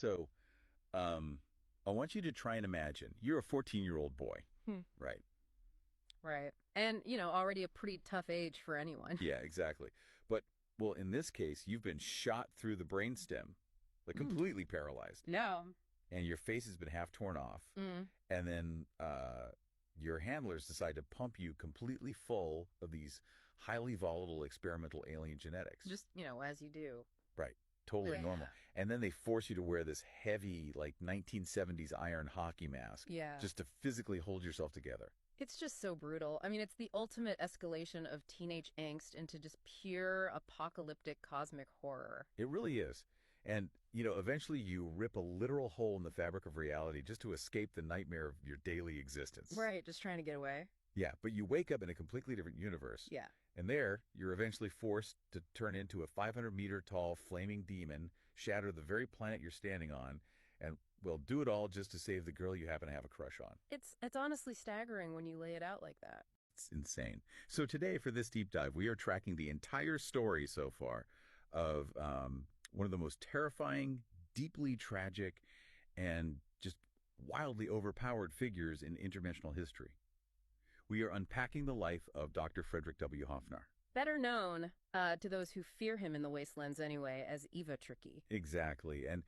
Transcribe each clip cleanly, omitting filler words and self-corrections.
So, um, I want you to try and imagine you're a 14-year-old boy, Hmm. right? Right. And, already a pretty tough age for anyone. Yeah, exactly. But, well, in this case, you've been shot through the brainstem, like Mm. completely paralyzed, No. and your face has been half torn off. Mm. And then your handlers decide to pump you completely full of these highly volatile experimental alien genetics. Just, as you do. Right. Totally Ugh. normal. And then they force you to wear this heavy, like 1970s iron hockey mask Yeah. just to physically hold yourself together. It's just so brutal. I mean, it's the ultimate escalation of teenage angst into just pure apocalyptic cosmic horror. It really is. And, eventually you rip a literal hole in the fabric of reality just to escape the nightmare of your daily existence. Right, just trying to get away. Yeah, but you wake up in a completely different universe. Yeah. And there, you're eventually forced to turn into a 500-meter tall flaming demon, shatter the very planet you're standing on, and, well, do it all just to save the girl you happen to have a crush on. It's honestly staggering when you lay it out like that. It's insane. So today, for this deep dive, we are tracking the entire story so far of one of the most terrifying, deeply tragic, and just wildly overpowered figures in interdimensional history. We are unpacking the life of Dr. Frederick W. Hoffner. Better known to those who fear him in the wastelands anyway as Eva Tricky. Exactly. And,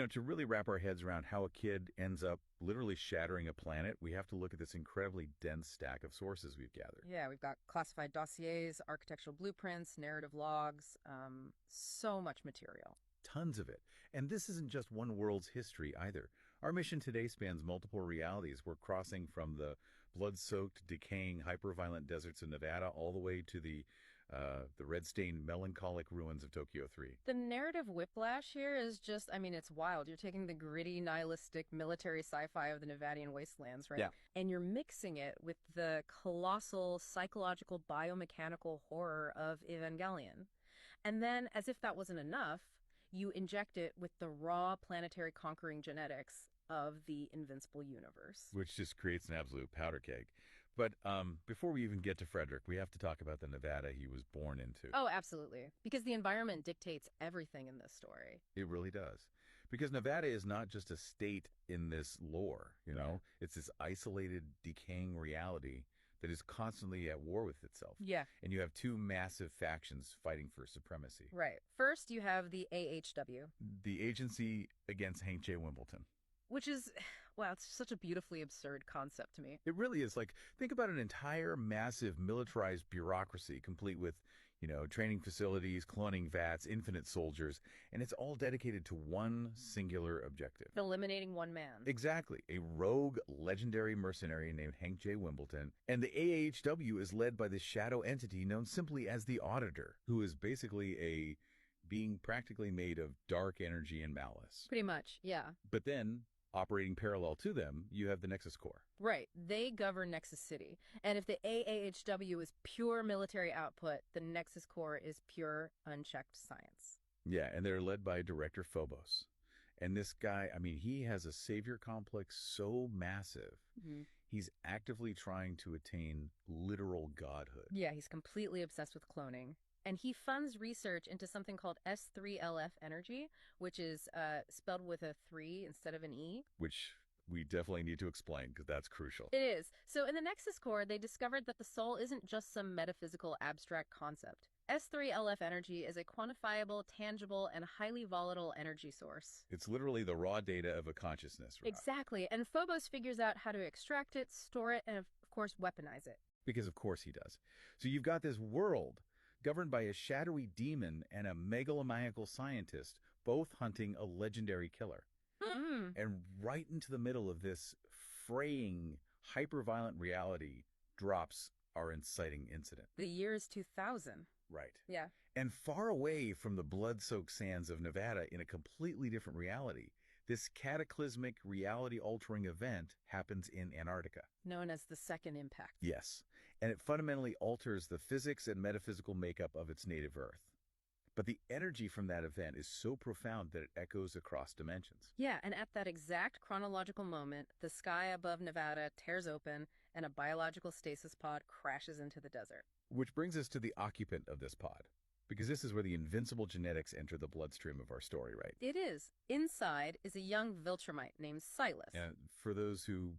to really wrap our heads around how a kid ends up literally shattering a planet, we have to look at this incredibly dense stack of sources we've gathered. Yeah, we've got classified dossiers, architectural blueprints, narrative logs, so much material. Tons of it. And this isn't just one world's history either. Our mission today spans multiple realities. We're crossing from the blood-soaked, decaying, hyper-violent deserts of Nevada all the way to the red-stained, melancholic ruins of Tokyo 3. The narrative whiplash here is just, I mean, it's wild. You're taking the gritty, nihilistic military sci-fi of the Nevadian wastelands, right? Yeah. And you're mixing it with the colossal psychological biomechanical horror of Evangelion. And then, as if that wasn't enough, you inject it with the raw planetary conquering genetics of the invincible universe. Which just creates an absolute powder keg. But before we even get to Frederick, we have to talk about the Nevada he was born into. Oh, absolutely. Because the environment dictates everything in this story. It really does. Because Nevada is not just a state in this lore, It's this isolated, decaying reality that is constantly at war with itself. Yeah. And you have two massive factions fighting for supremacy. Right. First, you have the AHW, The Agency Against Hank J. Wimbledon. which is, wow, it's such a beautifully absurd concept to me. It really is. Like, think about an entire massive militarized bureaucracy, complete with, training facilities, cloning vats, infinite soldiers, and it's all dedicated to one singular objective. Eliminating one man. Exactly. A rogue, legendary mercenary named Hank J. Wimbledon. And the AHW is led by this shadow entity known simply as the Auditor, who is basically a being practically made of dark energy and malice. Pretty much, yeah. But then, operating parallel to them, you have the Nexus Corps. Right. They govern Nexus City. And if the AAHW is pure military output, the Nexus Corps is pure, unchecked science. Yeah, and they're led by Director Phobos. And this guy, I mean, he has a savior complex so massive, he's actively trying to attain literal godhood. Yeah, he's completely obsessed with cloning. And he funds research into something called S3LF energy, which is spelled with a 3 instead of an E. Which we definitely need to explain because that's crucial. It is. So in the Nexus Core, they discovered that the soul isn't just some metaphysical abstract concept. S3LF energy is a quantifiable, tangible, and highly volatile energy source. It's literally the raw data of a consciousness, right? Exactly. And Phobos figures out how to extract it, store it, and of course, weaponize it. Because of course he does. So you've got this world governed by a shadowy demon and a megalomaniacal scientist, both hunting a legendary killer. And right into the middle of this fraying, hyper-violent reality drops our inciting incident. The year is 2000. Right. Yeah. And far away from the blood-soaked sands of Nevada in a completely different reality, this cataclysmic, reality-altering event happens in Antarctica. Known as the Second Impact. Yes. And it fundamentally alters the physics and metaphysical makeup of its native Earth. But the energy from that event is so profound that it echoes across dimensions. Yeah, and at that exact chronological moment, the sky above Nevada tears open and a biological stasis pod crashes into the desert. Which brings us to the occupant of this pod. Because this is where the invincible genetics enter the bloodstream of our story, right? It is. Inside is a young Viltrumite named Silas. And for those who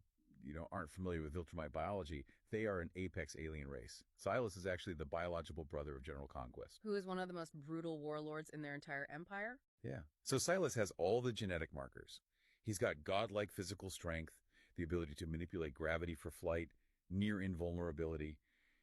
aren't familiar with Viltrumite biology, they are an apex alien race. Silas is actually the biological brother of General Conquest. Who is one of the most brutal warlords in their entire empire? Yeah. So Silas has all the genetic markers. He's got godlike physical strength, the ability to manipulate gravity for flight, near invulnerability.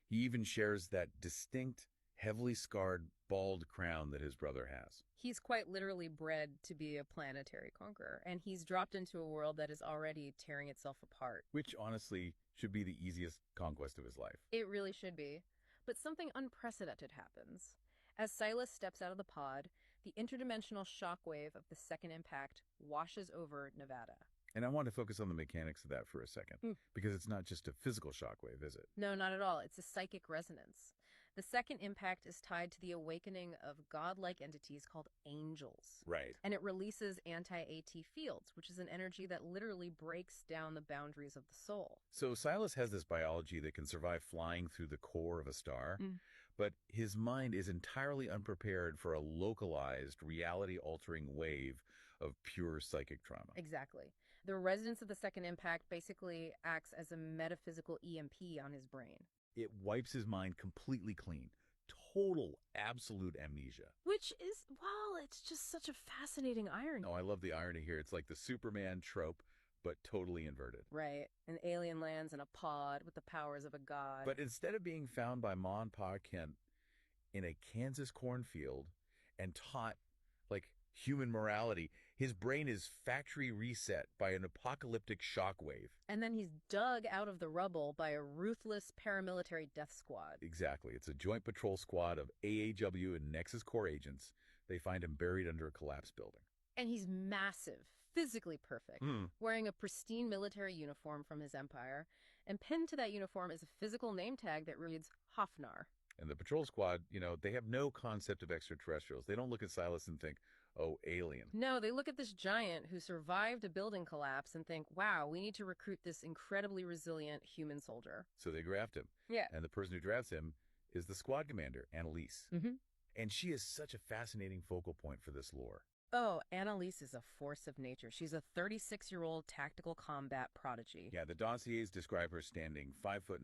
He even shares that distinct, heavily scarred, bald crown that his brother has. He's quite literally bred to be a planetary conqueror, and he's dropped into a world that is already tearing itself apart. Which, honestly, should be the easiest conquest of his life. It really should be. But something unprecedented happens. As Silas steps out of the pod, the interdimensional shockwave of the second impact washes over Nevada. And I want to focus on the mechanics of that for a second, because it's not just a physical shockwave, is it? No, not at all. It's a psychic resonance. The second impact is tied to the awakening of godlike entities called angels. Right. And it releases anti-AT fields, which is an energy that literally breaks down the boundaries of the soul. So Silas has this biology that can survive flying through the core of a star, but his mind is entirely unprepared for a localized, reality-altering wave of pure psychic trauma. Exactly. The resonance of the second impact basically acts as a metaphysical EMP on his brain. It wipes his mind completely clean. Total, absolute amnesia. Which is, well, it's just such a fascinating irony. Oh, I love the irony here. It's like the Superman trope, but totally inverted. Right. An alien lands in a pod with the powers of a god. But instead of being found by Ma and Pa Kent in a Kansas cornfield and taught, like, human morality, his brain is factory reset by an apocalyptic shockwave. And then he's dug out of the rubble by a ruthless paramilitary death squad. Exactly. It's a joint patrol squad of AAW and Nexus Corps agents. They find him buried under a collapsed building. And he's massive, physically perfect, wearing a pristine military uniform from his empire, and pinned to that uniform is a physical name tag that reads Hafnar. And the patrol squad, they have no concept of extraterrestrials. They don't look at Silas and think, oh, alien. No, they look at this giant who survived a building collapse and think, wow, we need to recruit this incredibly resilient human soldier. So they draft him. Yeah. And the person who drafts him is the squad commander, Annalise. And she is such a fascinating focal point for this lore. Oh, Annalise is a force of nature. She's a 36-year-old tactical combat prodigy. Yeah, the dossiers describe her standing 5'9",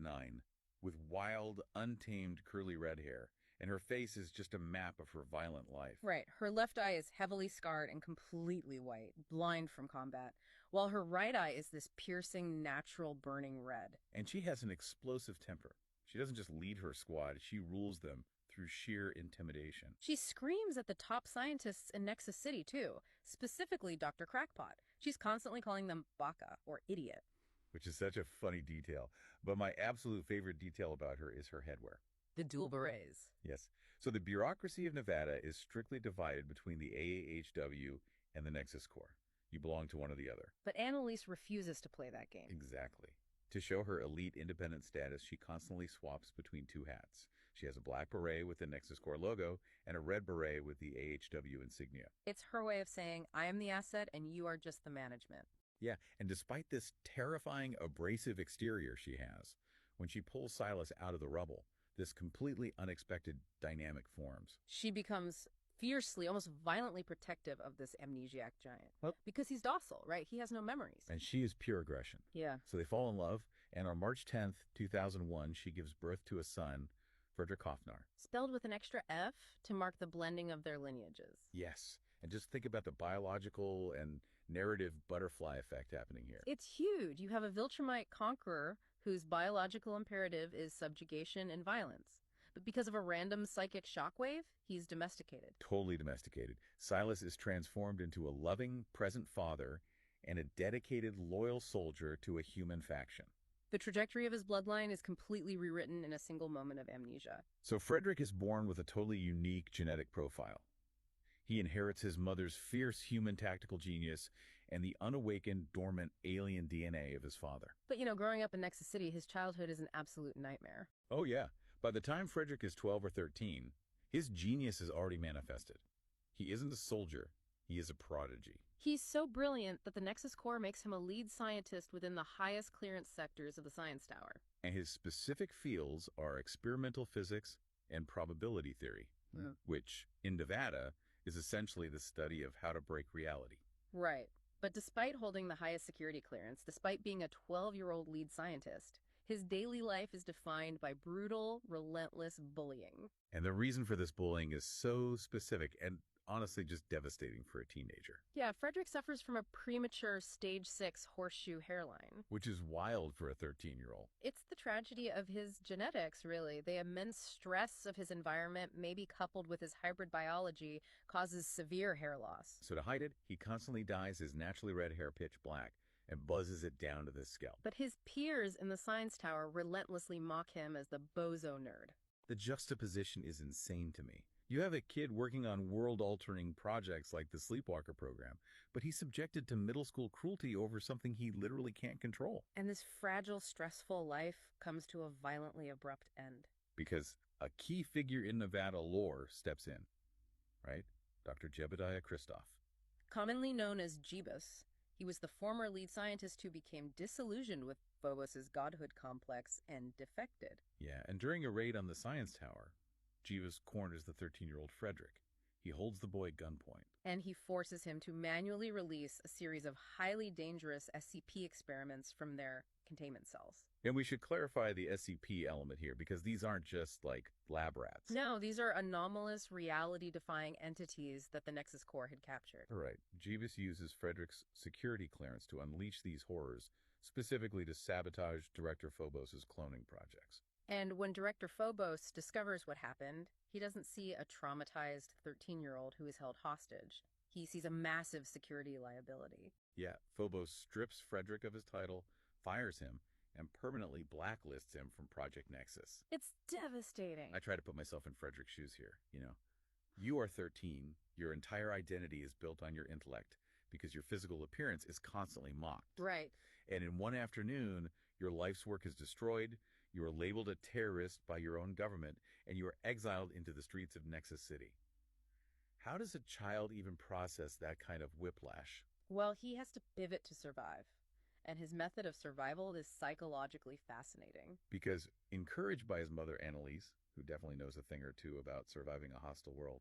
with wild, untamed, curly red hair. And her face is just a map of her violent life. Right. Her left eye is heavily scarred and completely white, blind from combat, while her right eye is this piercing, natural, burning red. And she has an explosive temper. She doesn't just lead her squad, she rules them through sheer intimidation. She screams at the top scientists in Nexus City, too, specifically Dr. Crackpot. She's constantly calling them baka, or idiot. Which is such a funny detail. But my absolute favorite detail about her is her headwear. The dual berets. Yes. So the bureaucracy of Nevada is strictly divided between the AAHW and the Nexus Corps. You belong to one or the other. But Annalise refuses to play that game. Exactly. To show her elite independent status, she constantly swaps between two hats. She has a black beret with the Nexus Corps logo and a red beret with the AHW insignia. It's her way of saying, I am the asset and you are just the management. Yeah, and despite this terrifying, abrasive exterior she has, when she pulls Silas out of the rubble, this completely unexpected dynamic forms. She becomes fiercely, almost violently protective of this amnesiac giant. Well, because he's docile, right? He has no memories. And she is pure aggression. Yeah. So they fall in love, and on March 10th, 2001, she gives birth to a son, Frederick Hafnar. Spelled with an extra F to mark the blending of their lineages. Yes. And just think about the biological and narrative butterfly effect happening here. It's huge. You have a Viltrumite conqueror whose biological imperative is subjugation and violence. But because of a random psychic shockwave, he's domesticated. Totally domesticated. Silas is transformed into a loving, present father and a dedicated, loyal soldier to a human faction. The trajectory of his bloodline is completely rewritten in a single moment of amnesia. So Frederick is born with a totally unique genetic profile. He inherits his mother's fierce human tactical genius and the unawakened, dormant alien DNA of his father. But, growing up in Nexus City, his childhood is an absolute nightmare. Oh, yeah. By the time Frederick is 12 or 13, his genius is already manifested. He isn't a soldier. He is a prodigy. He's so brilliant that the Nexus Corps makes him a lead scientist within the highest clearance sectors of the Science Tower. And his specific fields are experimental physics and probability theory. which in Nevada is essentially the study of how to break reality. Right. But despite holding the highest security clearance, despite being a 12-year-old lead scientist, his daily life is defined by brutal, relentless bullying. And the reason for this bullying is so specific and honestly just devastating for a teenager. Yeah, Frederick suffers from a premature stage 6 horseshoe hairline. Which is wild for a 13-year-old. It's the tragedy of his genetics, really. The immense stress of his environment, maybe coupled with his hybrid biology, causes severe hair loss. So to hide it, he constantly dyes his naturally red hair pitch black and buzzes it down to the scalp. But his peers in the science tower relentlessly mock him as the bozo nerd. The juxtaposition is insane to me. You have a kid working on world-altering projects like the Sleepwalker program, but he's subjected to middle school cruelty over something he literally can't control. And this fragile, stressful life comes to a violently abrupt end. Because a key figure in Nevada lore steps in, right? Dr. Jebediah Christoph. Commonly known as Jeebus, he was the former lead scientist who became disillusioned with Phobos' godhood complex and defected. Yeah, and during a raid on the science tower, Jeebus corners the 13-year-old Frederick. He holds the boy at gunpoint. And he forces him to manually release a series of highly dangerous SCP experiments from their containment cells. And we should clarify the SCP element here, because these aren't just like lab rats. No, these are anomalous, reality-defying entities that the Nexus Core had captured. Right. Jeebus uses Frederick's security clearance to unleash these horrors, specifically to sabotage Director Phobos' cloning projects. And when Director Phobos discovers what happened, he doesn't see a traumatized 13-year-old who is held hostage. He sees a massive security liability. Yeah, Phobos strips Frederick of his title, fires him, and permanently blacklists him from Project Nexus. It's devastating. I try to put myself in Frederick's shoes here, You are 13, your entire identity is built on your intellect, because your physical appearance is constantly mocked. Right. And in one afternoon, your life's work is destroyed, you are labeled a terrorist by your own government, and you are exiled into the streets of Nexus City. How does a child even process that kind of whiplash? Well, he has to pivot to survive. And his method of survival is psychologically fascinating. Because encouraged by his mother Annalise, who definitely knows a thing or two about surviving a hostile world,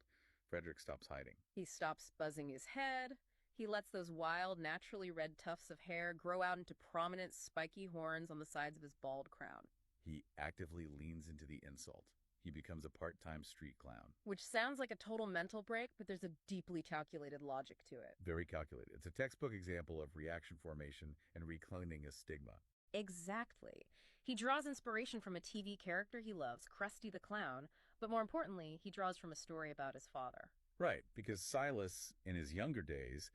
Frederick stops hiding. He stops buzzing his head. He lets those wild, naturally red tufts of hair grow out into prominent, spiky horns on the sides of his bald crown. He actively leans into the insult. He becomes a part-time street clown. Which sounds like a total mental break, but there's a deeply calculated logic to it. Very calculated. It's a textbook example of reaction formation and reclaiming a stigma. Exactly. He draws inspiration from a TV character he loves, Krusty the Clown, but more importantly, he draws from a story about his father. Right, because Silas, in his younger days,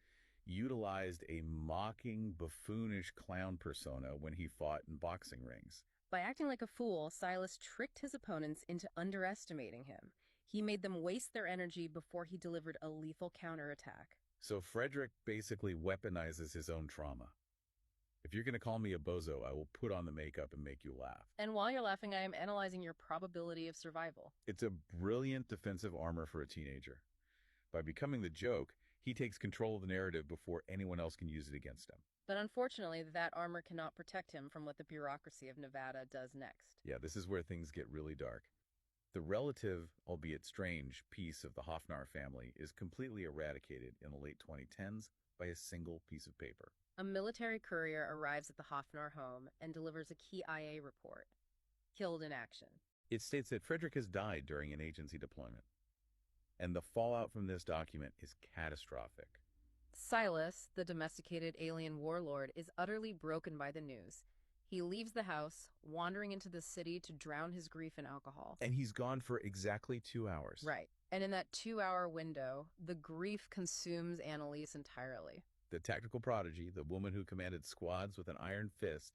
utilized a mocking, buffoonish clown persona when he fought in boxing rings. By acting like a fool, Silas tricked his opponents into underestimating him. He made them waste their energy before he delivered a lethal counterattack. So Frederick basically weaponizes his own trauma. If you're going to call me a bozo, I will put on the makeup and make you laugh. And while you're laughing, I am analyzing your probability of survival. It's a brilliant defensive armor for a teenager. By becoming the joke, he takes control of the narrative before anyone else can use it against him. But unfortunately, that armor cannot protect him from what the bureaucracy of Nevada does next. Yeah, this is where things get really dark. The relative, albeit strange, piece of the Hoffnar family is completely eradicated in the late 2010s by a single piece of paper. A military courier arrives at the Hoffnar home and delivers a key IA report. Killed in action. It states that Frederick has died during an agency deployment. And the fallout from this document is catastrophic. Silas, the domesticated alien warlord, is utterly broken by the news. He leaves the house, wandering into the city to drown his grief in alcohol. And he's gone for exactly 2 hours. Right. And in that 2-hour window, the grief consumes Annalise entirely. The tactical prodigy, the woman who commanded squads with an iron fist,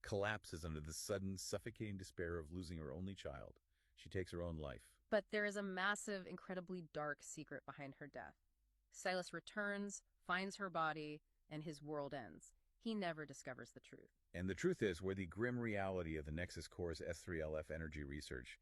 collapses under the sudden, suffocating despair of losing her only child. She takes her own life. But there is a massive, incredibly dark secret behind her death. Silas returns, finds her body, and his world ends. He never discovers the truth. And the truth is, where the grim reality of the Nexus Core's S3LF energy research